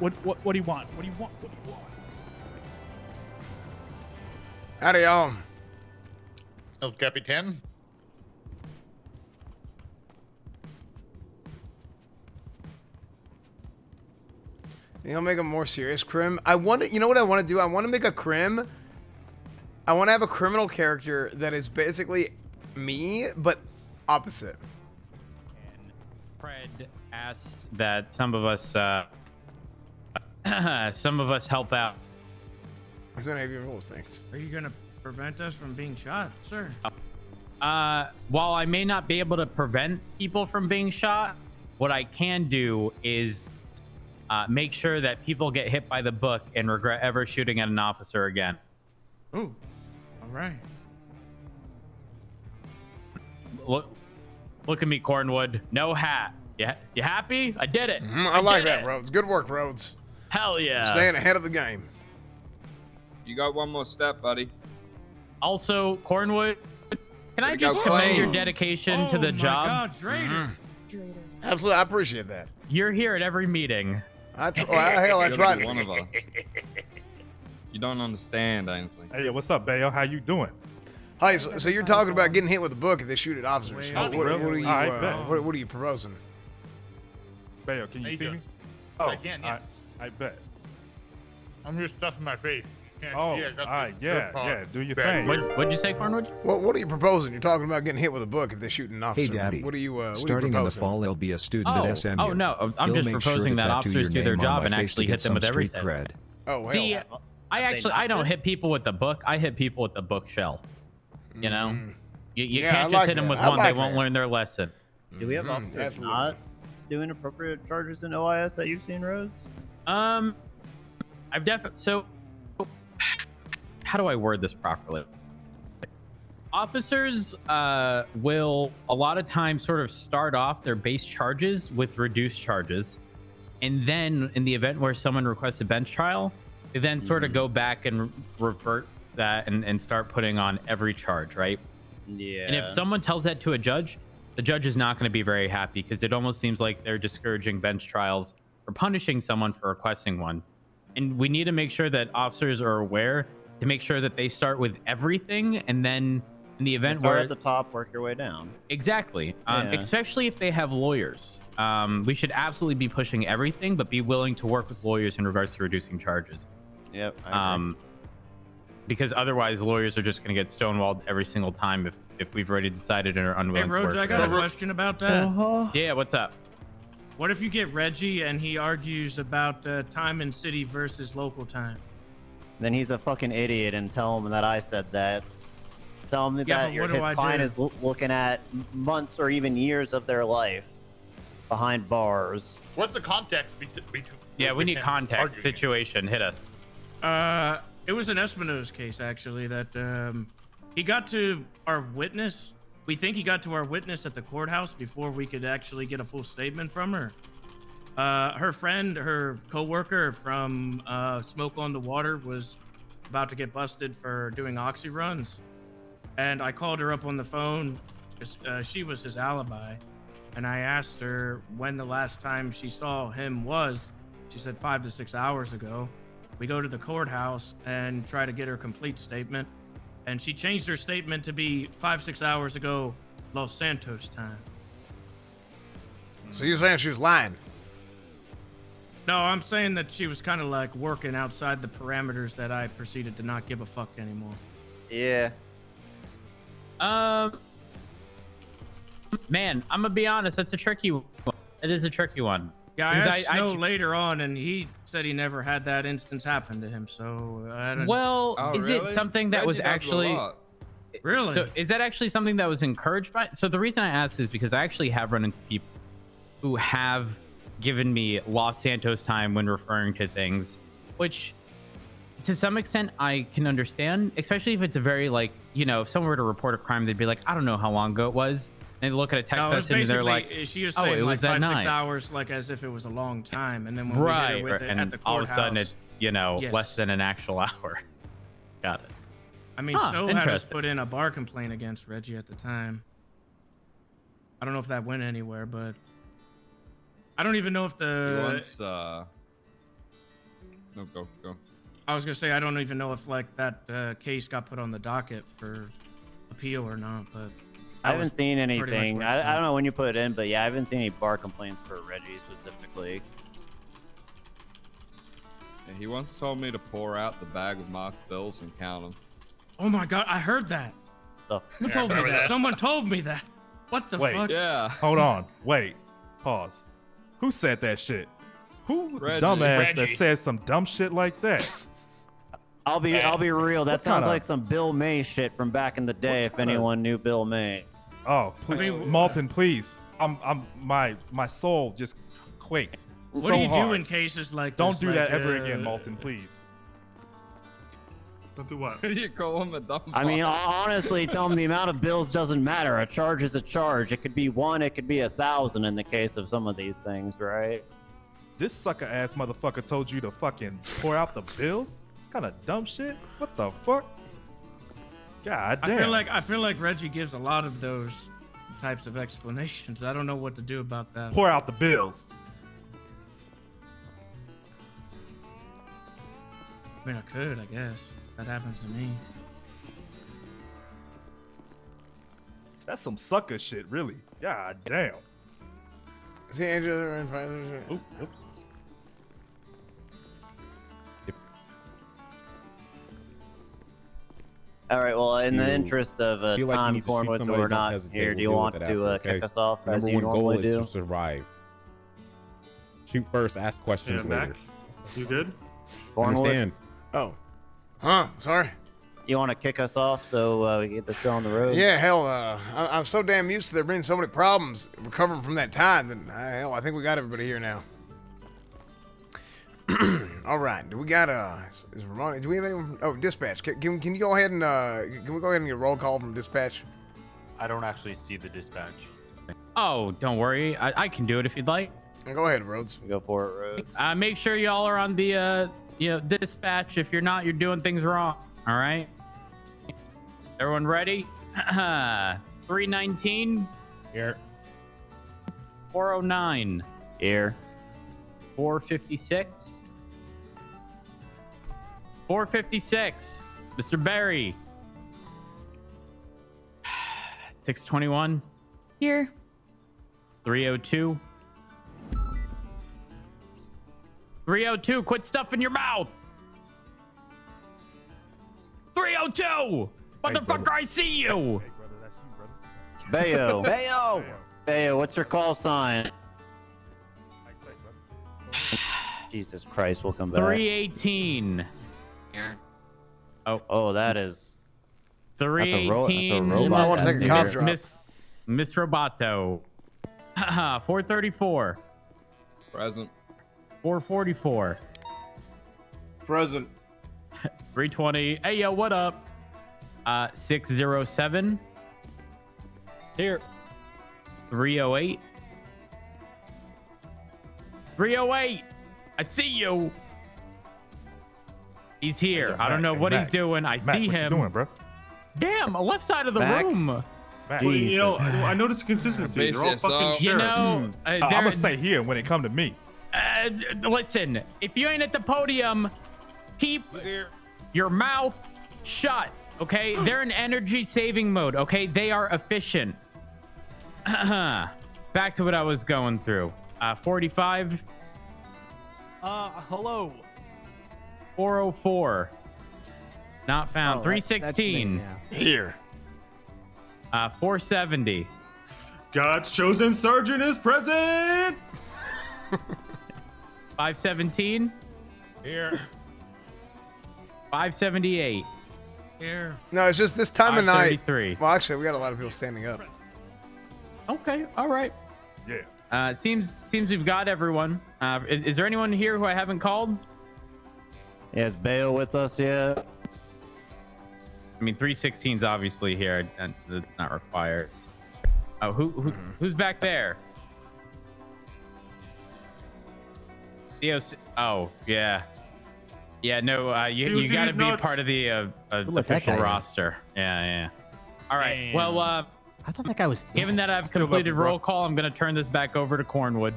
What do you want? What do you want? What do you want? Howdy, y'all. El Capitan. You know, make a more serious crim. I want to. You know what I want to do? I want to make a crim. I want to have a criminal character that is basically me, but opposite. And Fred asks that some of us help out. Is there any of your rules? Thanks. Are you gonna prevent us from being shot, sir? While I may not be able to prevent people from being shot, what I can do is make sure that people get hit by the book and regret ever shooting at an officer again. Ooh, all right. Look at me, Cornwood. No hat. You happy? I did it. I like that, Rhodes. Good work, Rhodes. Hell yeah. Staying ahead of the game. You got one more step, buddy. Also, Cornwood, can I just go commend clean. your dedication to the job? Oh my God, Drader. Absolutely, I appreciate that. You're here at every meeting. Hell, I You're tried. one of us. You don't understand, Ainsley. Hey, what's up, Bayo? How you doing? Hi, so you're talking about getting hit with a book if they shoot at officers. Wait, What are you? I bet. What are you proposing? Bayo, can How you you see doing? me? Oh, I can, yes. I bet. I'm just stuffing my face. Can't Oh, see, I got all right, the yeah, part. yeah. Do your Bad thing. word. What'd you say, Cornwood? What are you proposing? You're talking about getting hit with a book if they shoot an officer. Hey, Daddy. What are you? Starting in the proposing? fall, there'll be a student at SMU. Oh no, I'm He'll just make sure proposing to that tattoo officers your do their name on job my and face actually to hit get them with some street everything. cred. Oh, hell. See, I don't hit people with the book. I hit people with the bookshelf. You know, you Yeah, can't I just like hit them that. with I one. like They won't that. learn their lesson. Do we have officers absolutely. not doing appropriate charges in OIS that you've seen, Rhodes? I've definitely. So, how do I word this properly? Officers will a lot of times sort of start off their base charges with reduced charges, and then in the event where someone requests a bench trial, they then sort of go back and revert that and start putting on every charge, right? Yeah. And if someone tells that to a judge, the judge is not going to be very happy because it almost seems like they're discouraging bench trials or punishing someone for requesting one. And we need to make sure that officers are aware to make sure that they start with everything, and then in the event start where at the top, work your way down. exactly, Yeah. especially if they have lawyers, we should absolutely be pushing everything, but be willing to work with lawyers in regards to reducing charges. Yep. I agree. Because otherwise lawyers are just going to get stonewalled every single time if we've already decided and are Hey, unwilling to Rhodes, work I got a together. question about that. Yeah, what's up? What if you get Reggie and he argues about time in city versus local time? Then he's a fucking idiot and tell him that I said that. Tell him Yeah, that but what do his I client do? is looking at months or even years of their life behind bars. What's the context between? Yeah, we need context. Situation. Hit us. It was an Espino's case actually that he got to our witness. We think he got to our witness at the courthouse before we could actually get a full statement from her. Her friend, her coworker from Smoke on the Water, was about to get busted for doing oxy runs, and I called her up on the phone. She was his alibi, and I asked her when the last time she saw him was. She said 5 to 6 hours ago. We go to the courthouse and try to get her complete statement, and she changed her statement to be 5-6 hours ago, Los Santos time. So you're saying she was lying? No, I'm saying that she was kind of like working outside the parameters that I proceeded to not give a fuck anymore. Yeah. Man, I'm gonna be honest. That's a tricky one. It is a tricky one. Yeah, I Because asked Snow later on, and he said he never had that instance happen to him. So I don't. Well, Oh, is really? it something that Reggie was does a actually? lot. Really? So is that actually something that was encouraged by? So the reason I asked is because I actually have run into people who have given me Los Santos time when referring to things, which to some extent I can understand, especially if it's a very like, you know, if someone were to report a crime, they'd be like, I don't know how long ago it was. And they look at a text No, it was message and they're like, basically- she was oh, saying it like was that 5-6 night. hours, like as if it was a long time, and then when Right, we hit her with it and at the all of courthouse, a sudden it's, you know, Yes. less than an actual hour. Got it. I mean, Huh, Snow had us interesting. put in a bar complaint against Reggie at the time. I don't know if that went anywhere, but I don't even know if He the wants No, go. I was gonna say I don't even know if like that case got put on the docket for appeal or not, but I haven't seen pretty much anything. where it's I don't know when you put it in, but yeah, I haven't seen any bar complaints for Reggie specifically. Yeah, he once told me to pour out the bag of marked bills and count them. Oh my god, I heard that. The Who told me remember that? that? Someone told me that. What the Wait. fuck? Yeah. Hold on. Wait. Pause. Who said that shit? Who was the Reggie. dumbass that Reggie. said some dumb shit like that? I'll be real. That what sounds kinda- like some Bill May shit from back in the day. If kinda- anyone knew Bill May. Oh, please, mean, Malton, please. My soul just quaked. What so do you hard. do in cases like Don't this? do Like, that ever again, Malton, please. Don't do what? You call him a dumb I mean, fuck. honestly, tell them the amount of bills doesn't matter. A charge is a charge. It could be 1, it could be 1,000 in the case of some of these things, right? This sucker ass motherfucker told you to fucking pour out the bills? It's kind of dumb shit. What the fuck? God damn. I feel like Reggie gives a lot of those types of explanations. I don't know what to do about that. Pour out the bills. I mean, I could, I guess. That happens to me. That's some sucker shit, really. God damn. See, Angela and Pfizer's. Oop, oops. All right. Well, in the You interest of feel like you time, need to shoot Cornwood, so somebody, we're don't not hesitate. here. We'll Do you deal want with it to after, okay? kick us off as Number you one goal normally is do? to survive. Shoot first, ask questions Yeah, later. Mac, you good? Cornwood, Understand? Oh. Huh? Sorry. you want to kick us off so we can get the show on the road? Yeah, hell, I'm so damn used to there being so many problems recovering from that time that, hell, I think we got everybody here now. All right, do we got, is Ramon, do we have anyone, oh, dispatch, can you go ahead and, can we go ahead and get a roll call from dispatch? I don't actually see the dispatch. Oh, don't worry. I can do it if you'd like. Go ahead, Rhodes. Go for it, Rhodes. Make sure y'all are on the dispatch. If you're not, you're doing things wrong. All right. Everyone ready? 319. Here. 409. Here. 456. 456. Mr. Barry. 621. Here. 302. 302, quit stuffing your mouth. 302. Motherfucker, I see you. Hey, brother, that's you, brother. Bayo. Bayo! Bayo, what's your call sign? Nice day, brother. Jesus Christ, we'll come back. 318. Oh, that is. 318. robot. You might want to take a cough Miss- drop. Miss Roboto. 434. Present. 444. Present. 320. Hey, yo, what up? 607. Here. 308. 308. I see you. He's here. I don't know what he's doing. I Mac, see what him. you doing, bro? Damn, left side of the Mac? room. Mac. Well, you know, I noticed consistency. They're all Bitch, fucking so- You sheriffs. know, I'm gonna say here when it come to me. listen, if you ain't at the podium, keep your mouth shut, okay? They're in energy saving mode, okay? They are efficient. Back to what I was going through. 45. Hello. 404. Not found. Oh, 316. Here. 470. God's chosen sergeant is present. 517. Here. 578. Here. No, it's just this time of night. 533. Well, actually, we got a lot of people standing up. Okay, all right. Yeah. Seems we've got everyone. Is there anyone here who I haven't called? Is Bayo with us yet? I mean, 316's obviously here. That's not required. Oh, who's back there? DOC. Oh, yeah. Yeah, no, you DOC got to is be nuts. part of the let that official guy in. roster. Yeah. All right. Damn. Well, I thought that guy was. given that I've Still love completed you, bro. roll call, I'm going to turn this back over to Cornwood.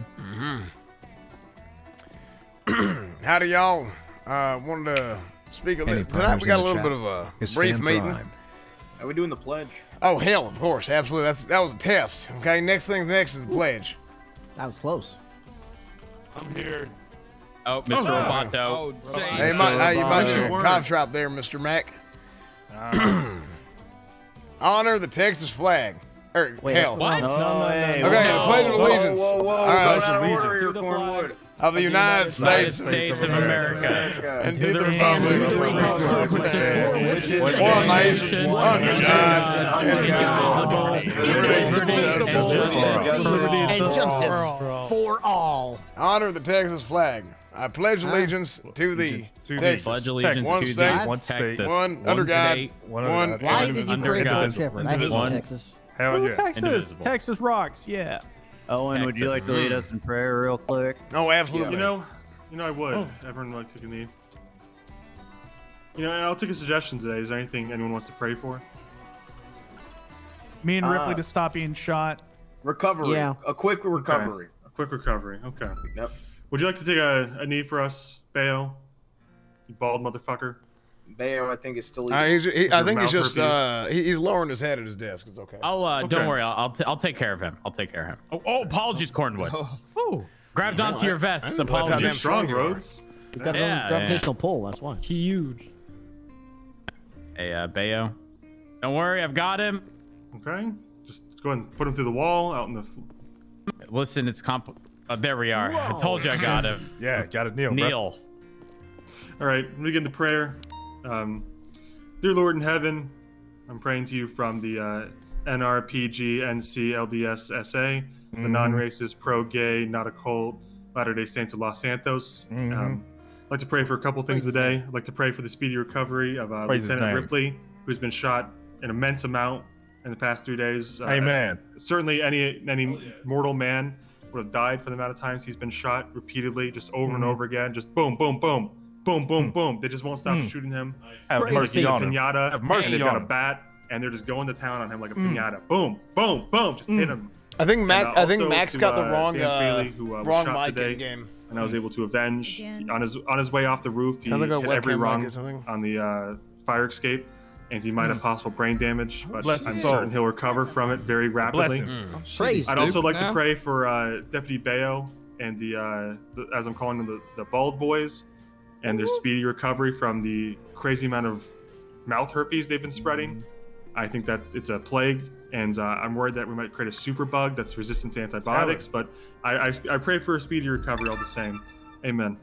Howdy, y'all. wanted to speak a Any little. Tonight we primers got in a the little chat bit of a is brief stand meeting. prime. Are we doing the pledge? Oh hell, of course, absolutely. That was a test. Okay, next is the pledge. That was close. I'm here. Oh, Mr. Roboto. Oh, Hey, how you about your cough drop there, Mr. Mac? Honor the Texas flag. Wait, Hell. What? No, hey, Okay, the Pledge of whoa. Allegiance. Whoa, All right, out of order here, Cornwood. of the United States States of America. and To to the the republic republic for which it stands, which one nation, under God, indivisible, And justice for all. Honor the Texas flag. I pledge allegiance to the Texas. Pledge allegiance One to state, the one state, Texas. one under God, state, one. Why did you Under create God. George Shepard? I hate One. Texas. Hell yeah. Texas. Indivisible. Texas rocks. Yeah. Owen, would you like to lead us in prayer real quick? Oh, absolutely. You know, I would. Everyone would like to take a knee. I'll take a suggestion today. Is there anything anyone wants to pray for? Me and Ripley to stop being shot. Recovery. Yeah. A quick recovery. A quick recovery. Okay. Yep. Would you like to take a knee for us, Bayo? You bald motherfucker. Bayo, I think, is still. I think he's just mouth he's lowering his head at his desk. It's okay. Don't Okay. worry. I'll take care of him. I'll take care of him. Oh, apologies, Cornwood. Oh, grabbed onto your vest. That's how Apologies. damn strong you are. Rhodes. He's got Yeah, a gravitational pull. That's why. Huge. Hey, Bayo. Don't worry, I've got him. Okay. Just go ahead and put him through the wall out in the. Listen, it's there we are. I told you I got him. Yeah, got it, Neil. bro. Neil. All right. We begin the prayer. Dear Lord in heaven, I'm praying to you from the NRPG NC LDS SA, the non-racist, pro-gay, not a cult, Latter-day Saints of Los Santos. I'd like to pray for a couple things today. I'd like to pray for the speedy recovery of Praise his Lieutenant name. Ripley, who's been shot an immense amount in the past 3 days. Amen. Certainly, any mortal man would have died for the amount of times he's been shot repeatedly, just over and over again. Just boom, boom, boom, boom, boom, boom. They just won't stop shooting him. Have mercy He's a on him. pinata, Have mercy and they've on got a him. bat, and they're just going to town on him like a pinata. Boom, boom, boom. Just hit him. I think Mac. And, I think also Mac's to, got the wrong Dan Faley, who, was wrong shot mic today, in game. and I was able to avenge Again. on his way off the roof. He Sounds like a hit every webcam mic or rung something. on the fire escape, and he might have possible brain damage, but Bless his I'm soul. certain he'll recover from it very Bless rapidly. him. Praise. I'd also like now? to pray for Deputy Bayo and the as I'm calling them, the Bald Boys, and their speedy recovery from the crazy amount of mouth herpes they've been spreading. I think that it's a plague, and I'm worried that we might create a super bug that's resistant to antibiotics. But I pray for a speedy recovery all the same. Amen.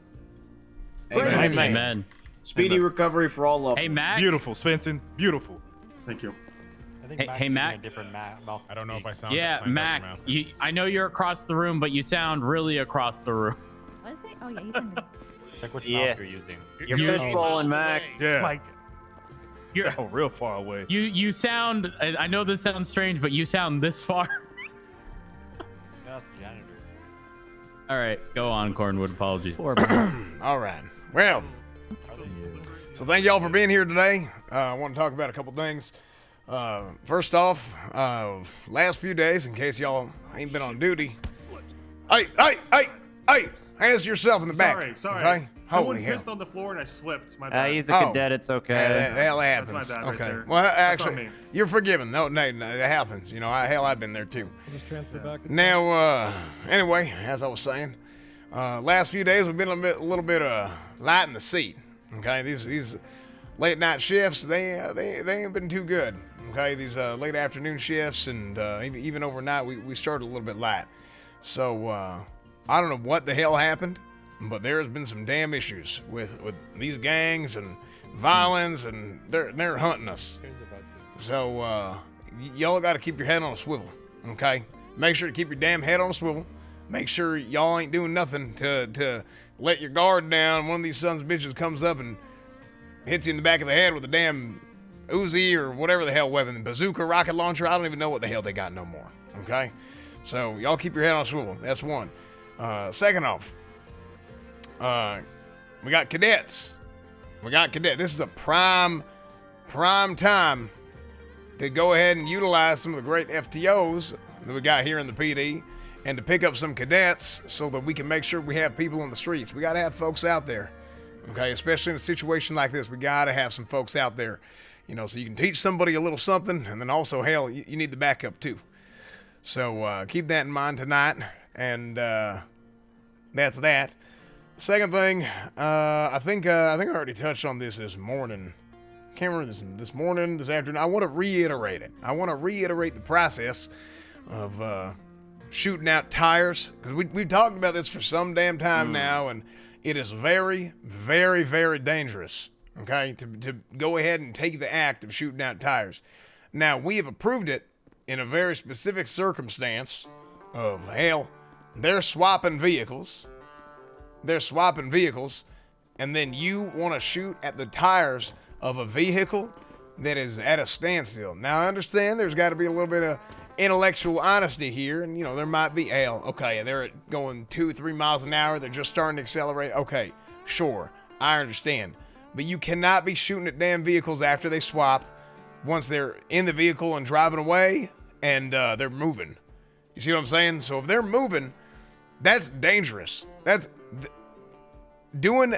Amen. Amen. Speedy Amen. recovery for all of Hey, them. Mac. Beautiful, Svensson. Beautiful. Thank you. I think Hey- Mac's hey, using Mac. a different mouth. I don't know if I sound. Yeah, Mac. I know you're across the room, but you sound really across the room. What is it? Oh, yeah, he's in there. Check which Yeah. mouth you're using. You're fishbowling, Mac. Yeah. Like, You're real far away. You sound. I know this sounds strange, but you sound this far. That's the janitor. All right, go on, Cornwood. Apologies. Poor man. All right. Well, so thank y'all for being here today. I want to talk about a couple things. First off, last few days, in case y'all ain't been on duty. Hey, hands to yourself in the back. Sorry. Okay? Someone Holy hell. pissed on the floor and I slipped. My bad. He's a cadet. It's Yeah, okay. hell That's happens. my bad right Okay. there. Well, That's on actually, me. you're forgiven. No, it happens. You know, I've been there too. just transfer back. Now, anyway, as I was saying, last few days we've been a little bit light in the seat. Okay, these late night shifts they ain't been too good. Okay, these late afternoon shifts and even overnight we started a little bit light. So I don't know what the hell happened, but there has been some damn issues with these gangs and violence, and they're hunting us. So y'all got to keep your head on a swivel. Okay, make sure to keep your damn head on a swivel. Make sure y'all ain't doing nothing to let your guard down. One of these sons of bitches comes up and hits you in the back of the head with a damn Uzi or whatever the hell weapon, bazooka, rocket launcher. I don't even know what the hell they got no more. Okay, so y'all keep your head on a swivel. That's one. Second off, we got cadets. This is a prime time to go ahead and utilize some of the great FTOs that we got here in the PD and to pick up some cadets so that we can make sure we have people on the streets. We got to have folks out there. Okay, especially in a situation like this, we gotta have some folks out there, you know, so you can teach somebody a little something, and then also, hell, you need the backup too. So keep that in mind tonight, and that's that. Second thing, I think I already touched on this morning. Can't remember this morning, this afternoon. I want to reiterate it. I want to reiterate the process of shooting out tires, because we've talked about this for some damn time now, and it is very, very, very dangerous, okay, to go ahead and take the act of shooting out tires. Now, we have approved it in a very specific circumstance of, hell, they're swapping vehicles, and then you want to shoot at the tires of a vehicle that is at a standstill. Now, I understand there's got to be a little bit of intellectual honesty here, and, you know, there might be, okay, they're going 2-3 miles an hour, they're just starting to accelerate. Okay, sure, I understand. But you cannot be shooting at damn vehicles after they swap, once they're in the vehicle and driving away, and they're moving. You see what I'm saying? So if they're moving, that's dangerous. That's doing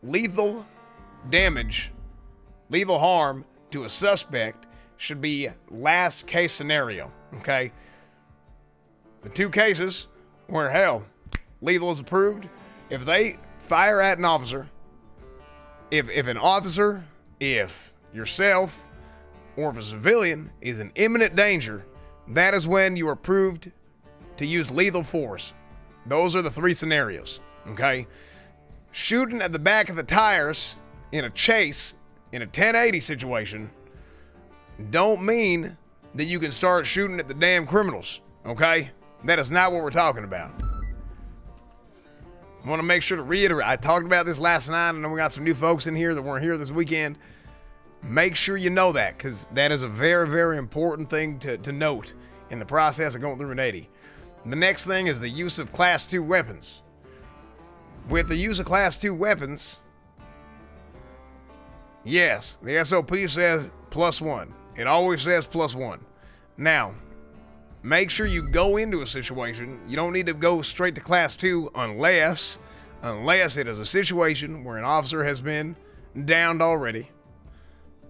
lethal damage, lethal harm to a suspect should be last case scenario, okay? The two cases where, hell, lethal is approved, if they fire at an officer, if an officer, if yourself, or if a civilian is in imminent danger, that is when you are approved to use lethal force. Those are the three scenarios, okay? Shooting at the back of the tires in a chase, in a 1080 situation, don't mean that you can start shooting at the damn criminals, okay? That is not what we're talking about. I want to make sure to reiterate, I talked about this last night, and we got some new folks in here that weren't here this weekend. Make sure you know that, because that is a very, very important thing to note in the process of going through an 80. The next thing is the use of Class 2 weapons. With the use of Class 2 weapons, yes, the SOP says +1. It always says +1. Now, make sure you go into a situation, you don't need to go straight to Class 2 unless it is a situation where an officer has been downed already,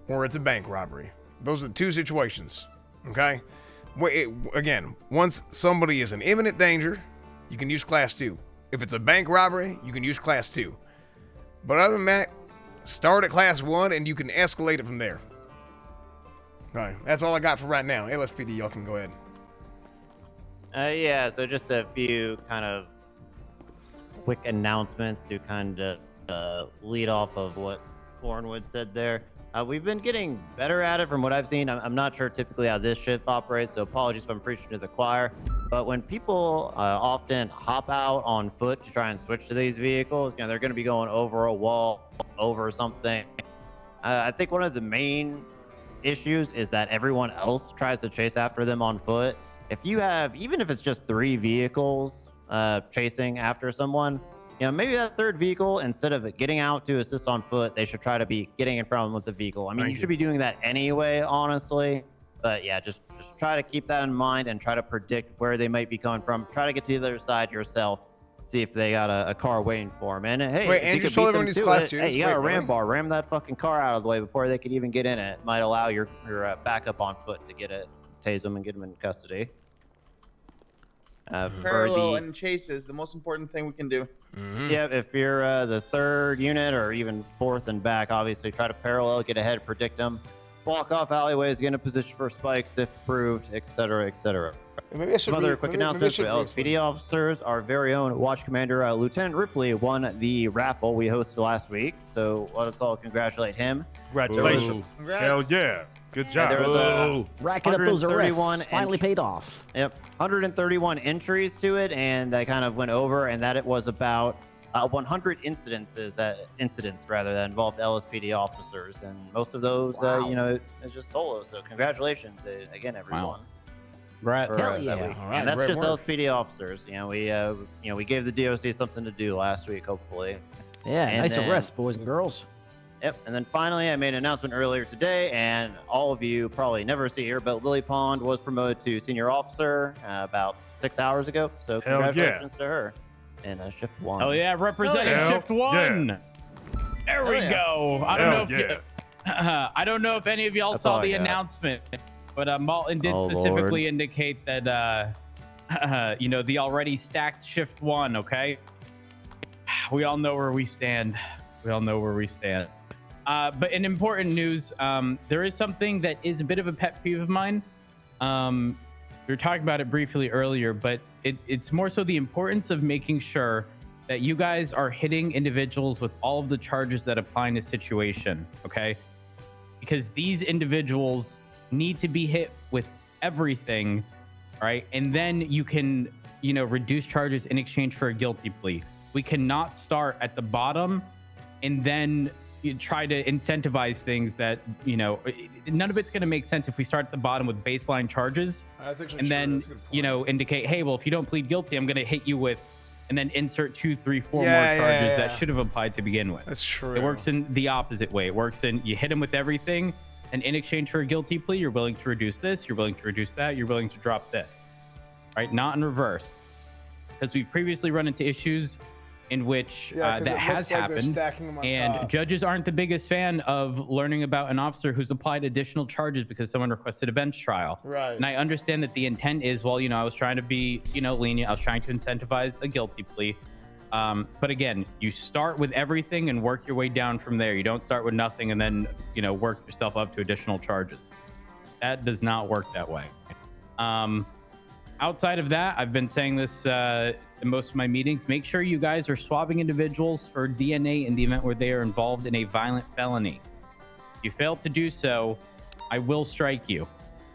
or it's a bank robbery. Those are the two situations, okay? Again, once somebody is in imminent danger, you can use Class 2. If it's a bank robbery, you can use Class 2. But other than that, start at Class 1 and you can escalate it from there. All right, that's all I got for right now. LSPD, y'all can go ahead. Yeah, so just a few kind of quick announcements to kind of lead off of what Thornwood said there. We've been getting better at it from what I've seen. I'm not sure typically how this shift operates, so apologies if I'm preaching to the choir. But when people often hop out on foot to try and switch to these vehicles, you know, they're going to be going over a wall, over something. I think one of the main issues is that everyone else tries to chase after them on foot. If you have, even if it's just 3 vehicles chasing after someone, you know, maybe that third vehicle, instead of getting out to assist on foot, they should try to be getting in front of them with the vehicle. I mean, you should be doing that anyway, honestly. But yeah, just try to keep that in mind and try to predict where they might be coming from. Try to get to the other side yourself. See if they got a car waiting for them. And hey, wait, and just told everyone these Class 2s. Hey, you got a ram bar. Ram that fucking car out of the way before they could even get in it. Might allow your backup on foot to get it, tase them and get them in custody. Parallel and chase is the most important thing we can do. Yeah, if you're the 3rd unit or even 4th and back, obviously try to parallel, get ahead, predict them, block off alleyways, get in a position for spikes if approved, etc., etc. Some other quick announcements for LSPD officers. Our very own Watch Commander Lieutenant Ripley won the raffle we hosted last week, so let us all congratulate him. Congratulations! Hell yeah! Good job. There was racking up those arrests. Finally paid off. Yep, 131 entries to it, and I kind of went over, and that it was about 100 incidents that involved LSPD officers, and most of those, you know, it's just solo. So congratulations again, everyone. Wow. Right. Hell yeah! All right, and that's just LSPD officers. You know, we gave the DOC something to do last week, hopefully. Yeah, and nice arrest, boys and girls. Yep, and then finally, I made an announcement earlier today, and all of you probably never see here, but Lily Pond was promoted to senior officer about 6 hours ago. So congratulations to her in shift 1. Oh yeah, representing shift 1. There we yeah. go. I don't know Hell if you, I don't know if any of y'all That's all saw I the got. announcement, but Malton did Oh, specifically Lord. indicate that you know, the already stacked shift 1. Okay, we all know where we stand. We all know where we stand. But in important news, there is something that is a bit of a pet peeve of mine. We were talking about it briefly earlier, but it's more so the importance of making sure that you guys are hitting individuals with all of the charges that apply in a situation, okay? Because these individuals need to be hit with everything, right? And then you can, you know, reduce charges in exchange for a guilty plea. We cannot start at the bottom and then you try to incentivize things that, you know, none of it's going to make sense if we start at the bottom with baseline charges I think so, and sure, then, that's a good point. you know, indicate, hey, well, if you don't plead guilty, I'm going to hit you with, and then insert 2, 3, 4 Yeah, more yeah, charges yeah. that should have applied to begin with. That's true. It works in the opposite way. It works in you hit them with everything, and in exchange for a guilty plea, you're willing to reduce this, you're willing to reduce that, you're willing to drop this, right? Not in reverse. Because we've previously run into issues in which Yeah, 'cause that it has looks like they're happened, stacking them on and top. judges aren't the biggest fan of learning about an officer who's applied additional charges because someone requested a bench trial. Right. And I understand that the intent is, well, you know, I was trying to be, you know, lenient. I was trying to incentivize a guilty plea. But again, you start with everything and work your way down from there. You don't start with nothing and then, you know, work yourself up to additional charges. That does not work that way. Outside of that, I've been saying this in most of my meetings. Make sure you guys are swabbing individuals for DNA in the event where they are involved in a violent felony. If you fail to do so, I will strike you.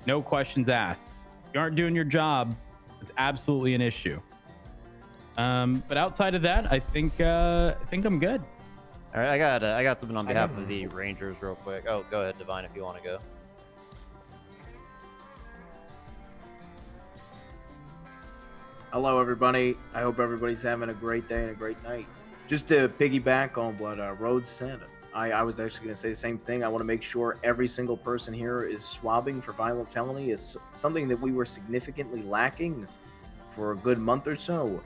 No questions asked. If you aren't doing your job, it's absolutely an issue. But outside of that, I think I'm good. All right, I got something on behalf of the Rangers real quick. Oh, go ahead, Divine, if you want to go. Hello, everybody. I hope everybody's having a great day and a great night. Just to piggyback on what Rhodes said, I was actually going to say the same thing. I want to make sure every single person here is swabbing for violent felony. Is something that we were significantly lacking for a good month or so.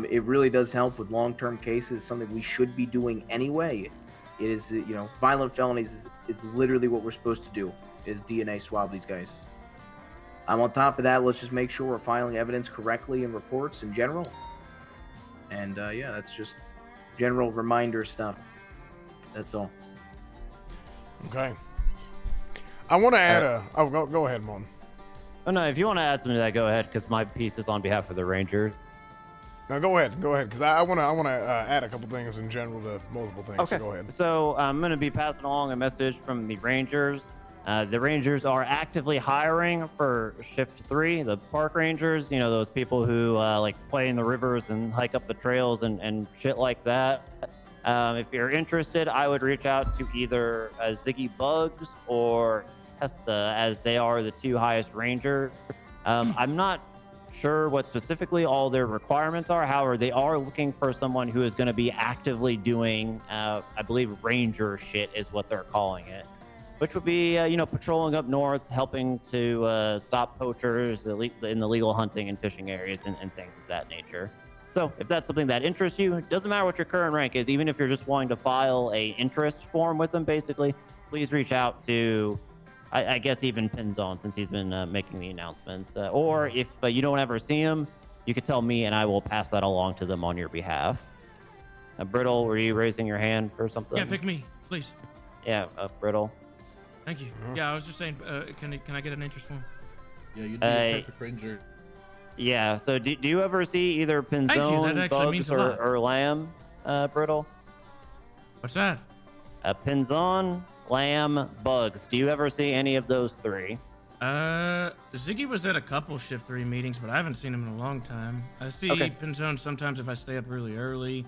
It really does help with long-term cases. Something we should be doing anyway. It is, you know, violent felonies is literally what we're supposed to do. Is DNA swab these guys. On top of that, let's just make sure we're filing evidence correctly in reports in general. And yeah, that's just general reminder stuff. That's all. Okay. I want to add Oh, go ahead, Mon. Oh, no, if you want to add something to that, go ahead, because my piece is on behalf of the Rangers. No, go ahead, because I want to add a couple things in general to multiple things. Okay. So go ahead. So I'm going to be passing along a message from the Rangers. The Rangers are actively hiring for Shift 3, the park rangers, you know, those people who like play in the rivers and hike up the trails and shit like that. If you're interested, I would reach out to either Ziggy Bugs or Tessa, as they are the 2 highest rangers. I'm not sure what specifically all their requirements are. However, they are looking for someone who is going to be actively doing, I believe, ranger shit is what they're calling it. Which would be, you know, patrolling up north, helping to stop poachers in the legal hunting and fishing areas and things of that nature. So if that's something that interests you, it doesn't matter what your current rank is, even if you're just wanting to file a interest form with them, basically, please reach out to, I guess, even Pinzon, since he's been making the announcements. Or if you don't ever see him, you could tell me and I will pass that along to them on your behalf. Brittle, were you raising your hand for something? Yeah, pick me, please. Yeah, Brittle. Thank you. Yeah, I was just saying, can I get an interest form? Yeah, you'd be a perfect ranger. Yeah, so do you ever see either Thank you, that Pinzone, actually means Bugs, a lot. or Lamb, Brittle? What's that? Pinzone, Lamb, Bugs. Do you ever see any of those 3? Ziggy was at a couple Shift 3 meetings, but I haven't seen him in a long time. I see Pinzone sometimes if I stay up really early.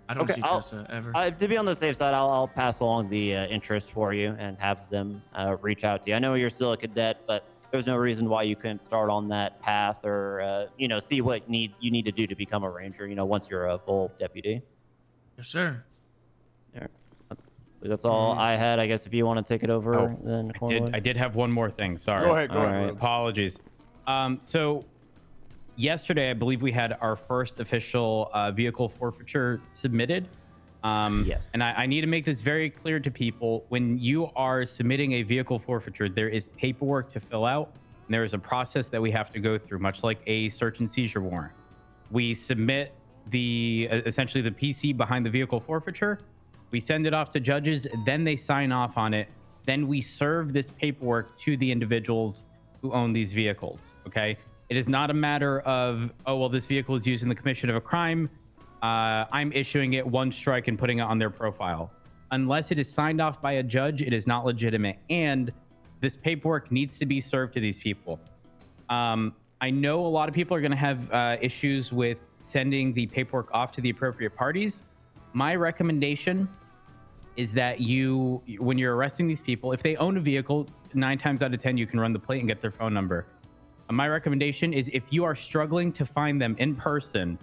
I don't see Tessa ever. To be on the safe side, I'll pass along the interest for you and have them reach out to you. I know you're still a cadet, but there's no reason why you couldn't start on that path or, you know, see what you need to do to become a ranger, you know, once you're a full deputy. Yes, sir. Yeah. That's all I had. I guess if you want to take it over, then I did have one more thing. Sorry. Go ahead, Rhodes. Apologies. So yesterday, I believe we had our first official vehicle forfeiture submitted. Yes. And I need to make this very clear to people. When you are submitting a vehicle forfeiture, there is paperwork to fill out. And there is a process that we have to go through, much like a search and seizure warrant. We submit essentially the PC behind the vehicle forfeiture. We send it off to judges, then they sign off on it. Then we serve this paperwork to the individuals who own these vehicles, okay? It is not a matter of, oh, well, this vehicle is used in the commission of a crime. I'm issuing it one strike and putting it on their profile. Unless it is signed off by a judge, it is not legitimate. And this paperwork needs to be served to these people. I know a lot of people are going to have issues with sending the paperwork off to the appropriate parties. My recommendation is that when you're arresting these people, if they own a vehicle, 9 times out of 10, you can run the plate and get their phone number. My recommendation is if you are struggling to find them in person,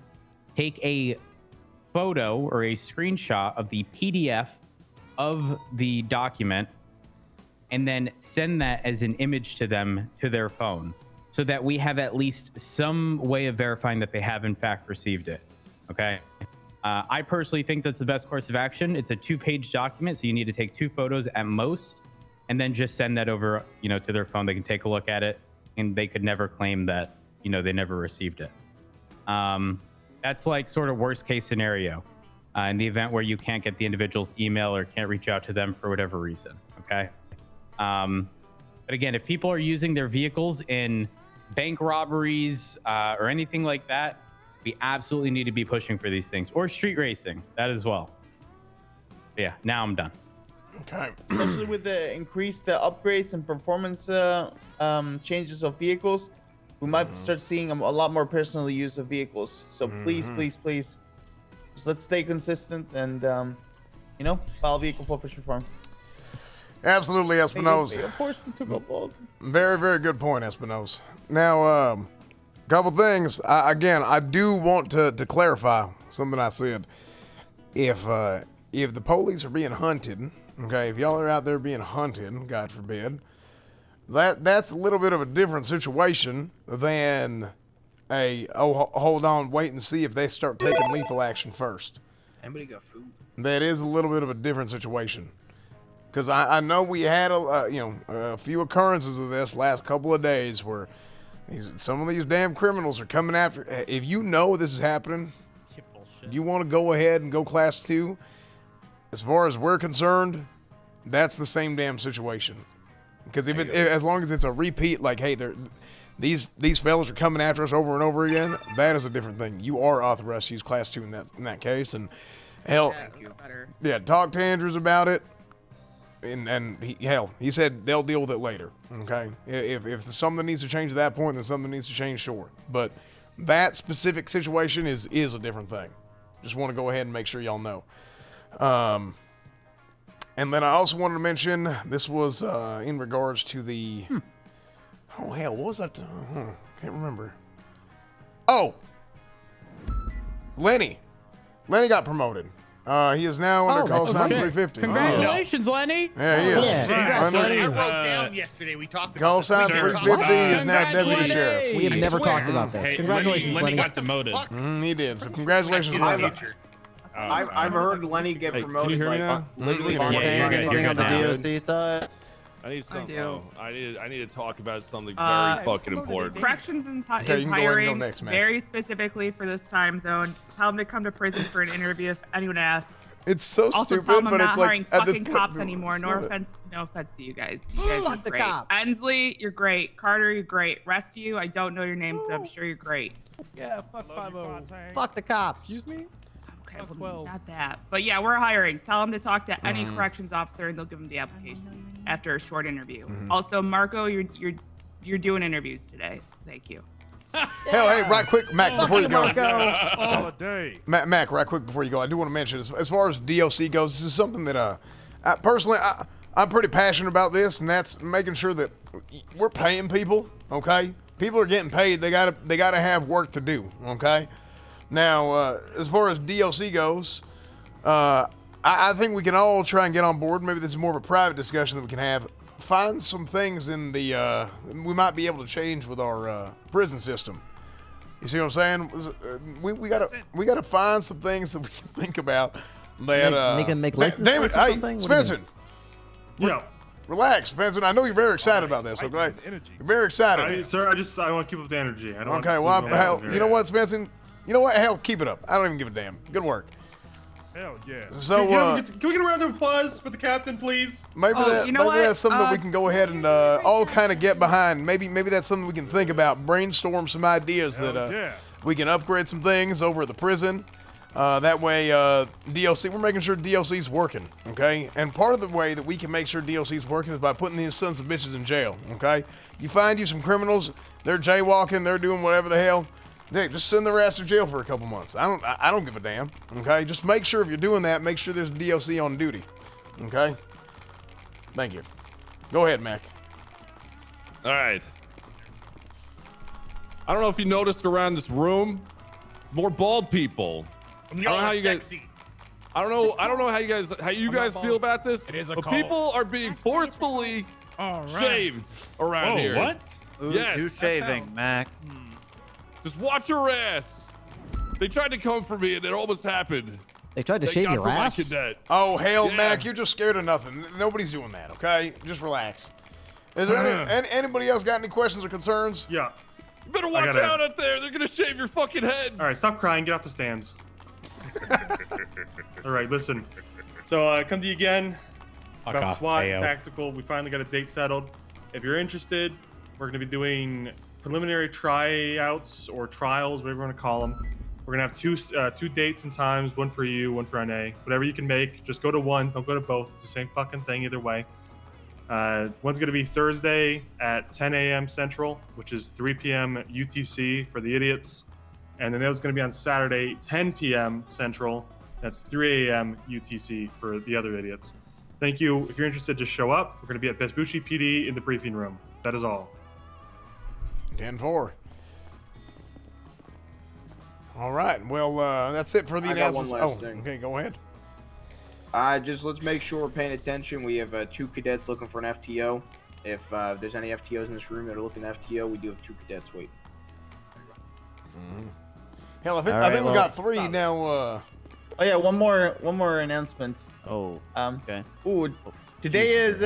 take a photo or a screenshot of the PDF of the document and then send that as an image to them to their phone so that we have at least some way of verifying that they have in fact received it. Okay. I personally think that's the best course of action. It's a 2-page document, so you need to take 2 photos at most, and then just send that over, to their phone. They can take a look at it, and they could never claim that, they never received it. That's like sort of worst case scenario in the event where you can't get the individual's email or can't reach out to them for whatever reason. Okay. But again, if people are using their vehicles in bank robberies or anything like that, we absolutely need to be pushing for these things, or street racing, that as well. Yeah, now I'm done. Okay. Especially with the increased upgrades and performance changes of vehicles, we might start seeing a lot more personal use of vehicles. So please, just let's stay consistent and, file vehicle forfeiture form. Absolutely, Espinosa. Of course, we took up all. Very, very good point, Espinosa. Now, couple things. I do want to clarify something I said. If the police are being hunted, okay, if y'all are out there being hunted, God forbid, that's a little bit of a different situation than hold on, wait and see if they start taking lethal action first. Anybody got food? That is a little bit of a different situation. Because I know we had a few occurrences of this last couple of days where some of these damn criminals are coming after. If you know this is happening, you want to go ahead and go class 2. As far as we're concerned, that's the same damn situation. Because as long as it's a repeat, like, hey, these fellas are coming after us over and over again, that is a different thing. You are authorized to use class 2 in that case. And hell, talk to Andrews about it. And he said they'll deal with it later. Okay, if something needs to change at that point, then something needs to change, sure. But that specific situation is a different thing. Just want to go ahead and make sure y'all know. And then I also wanted to mention this was in regards to the. Oh hell, what was that? Can't remember. Oh, Lenny got promoted. He is now under call sign 350. Congratulations, Lenny. Yeah, he is. I wrote down yesterday. We talked about call sign 350 is now deputy sheriff. We have never talked about this. Congratulations, Lenny got demoted. He did. So congratulations, Lenny. I've heard Lenny get promoted. Can you hear me now? Literally, Anything on the DOC side? I need something. do. I need to talk about something very fucking important. Corrections is Okay, you can go ahead and go hiring next, man. very specifically for this time zone. Tell them to come to prison for an interview if anyone asks. It's so Also, stupid, tell them I'm but not it's like hiring at this fucking point, cops anymore. No offense to you guys. You guys are Fuck the great. cops. Ensley, you're great. Carter, you're great. Rest of you, I don't know your names, but I'm sure you're great. Yeah, fuck 5-0. Fuck the cops. Excuse me? Okay, Fuck well, 12. not that. But yeah, we're hiring. Tell them to talk to any corrections officer, and they'll give them the application after a short interview. Also, Marco, you're doing interviews today. Thank you. hell, hey, right quick, Mac, before you go. All day. Mac, right quick before you go, I do want to mention, as far as DOC goes, this is something that, personally, I'm pretty passionate about this, and that's making sure that we're paying people, okay? People are getting paid. They gotta have work to do, okay? Now, as far as DOC goes, I think we can all try and get on board. Maybe this is more of a private discussion that we can have. Find some things in the we might be able to change with our prison system. You see what I'm saying? We gotta find some things that we can think about that Make him make da- license damn it, plates or hey, something? What do you Spencer. Yeah. Relax, Spencer. I know you're very excited about this. Okay, Energy. you're very excited. Sir, I want to keep up the energy. I don't Okay, want well, hell, you know what, Spencer? You know what? Hell, keep it up. I don't even give a damn. Good work. Hell yeah. So, can we get a round of applause for the captain, please? maybe you know maybe what? that's something that we can go ahead and all kind of get behind. Maybe that's something we can think about, brainstorm some ideas Hell that yeah. we can upgrade some things over at the prison. That way, DLC, we're making sure DLC's working, okay? And part of the way that we can make sure DLC's working is by putting these sons of bitches in jail, okay? You find you some criminals, they're jaywalking, they're doing whatever the hell. Dick, just send their ass to jail for a couple months. I don't give a damn, okay? Just make sure if you're doing that, make sure there's DLC on duty, okay? Thank you. Go ahead, Mac. All right. I don't know if you noticed around this room, more bald people. I don't know how you guys. I don't know how you guys feel about this. It is a but call. people are being forcefully All right. shaved around here. What? Yes. Who's shaving, Mac? Just watch your ass. They tried to come for me and it almost happened. They tried to Thank shave God your for my ass? cadet. Oh, hell, Yeah. Mac, you're just scared of nothing. Nobody's doing that, okay? Just relax. Is there anybody else got any questions or concerns? Yeah. You better watch out out there. They're gonna shave your fucking head. All right, stop crying. Get off the stands. All right, listen. So I come to you again about off, SWAT AO. tactical. We finally got a date settled. If you're interested, we're going to be doing preliminary tryouts or trials, whatever you want to call them. We're going to have two dates and times, one for you, one for NA. Whatever you can make, just go to one. Don't go to both. It's the same fucking thing either way. One's going to be Thursday at 10 a.m. Central, which is 3 p.m. UTC for the idiots. And then that was going to be on Saturday, 10 p.m. Central. That's 3 a.m. UTC for the other idiots. Thank you. If you're interested, just show up. We're going to be at Vespucci PD in the briefing room. That is all. 10-4. All right. Well, that's it for the I got one announcements. last thing. Okay, go ahead. Just let's make sure we're paying attention. We have 2 cadets looking for an FTO. If there's any FTOs in this room that are looking at FTO, we do have 2 cadets waiting. Hell, I think All right, we well, got 3 now. Oh yeah, one more announcement. Oh. Okay. Ooh, today is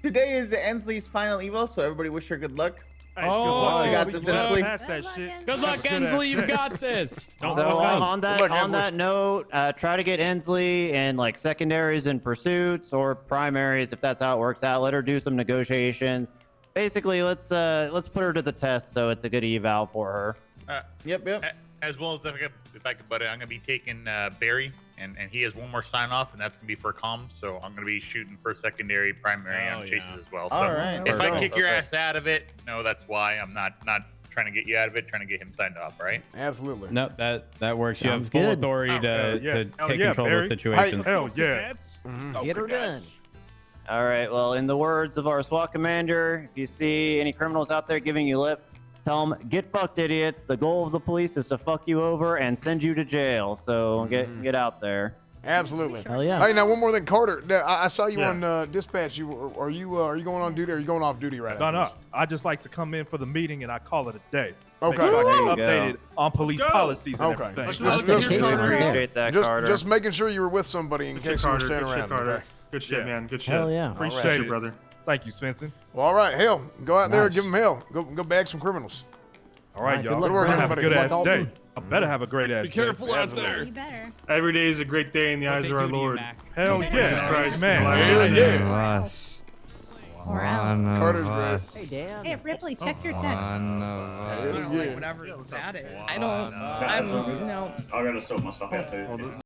today is Ensley's final evo, so everybody wish her good luck. Hey, good luck. we got We this, can Ensley. pass that shit. Good luck, Ensley. You've got this. So on that note, try to get Ensley in like secondaries and pursuits or primaries if that's how it works out. Let her do some negotiations. Basically, let's put her to the test so it's a good eval for her. Yep. As well as if I could butt it, I'm gonna be taking Barry, and he has one more sign off, and that's gonna be for comms. So I'm gonna be shooting for secondary, primary on chases as well. So All right. if I kick your ass out of it, no, that's why I'm not trying to get you out of it, trying to get him signed off, right? Absolutely. No, that works. You have Sounds full good. authority to take control of Barry. the situation. Hell yeah. Get her done. All right. Well, in the words of our SWAT commander, if you see any criminals out there giving you lip, tell them, get fucked, idiots. The goal of the police is to fuck you over and send you to jail. So get out there. Absolutely. Hell yeah. Hey, now one more thing, Carter. Now, I saw you on dispatch. Are you going on duty or are you going off duty right now? No. I just like to come in for the meeting and I call it a day. Okay. Make sure I There get you updated on police policies and Okay. everything. Appreciate that, Carter. Just making sure you were with somebody in case you were standing Good shit, around. Carter. Okay. Good shit, Yeah. man. Good shit. Hell yeah. Appreciate Good shit, it, brother. Thank you, Svensson. Well, all right. Hell, go out there and Nice. give them hell. Go bag some criminals. All right, Good y'all. luck, We're gonna brother. have a good Good ass luck, day. Dalton. I better have a great ass Be day. careful out there. You better. Every day is a great day in the eyes of our Lord. Hell Jesus yeah. Jesus Christ. Man. Hell yeah. Us. Or else. Carter's great. Hey, Dan. Hey, Ripley, check your text. Hell yeah. Whatever. I don't. I'm no. I gotta sort my stuff out too.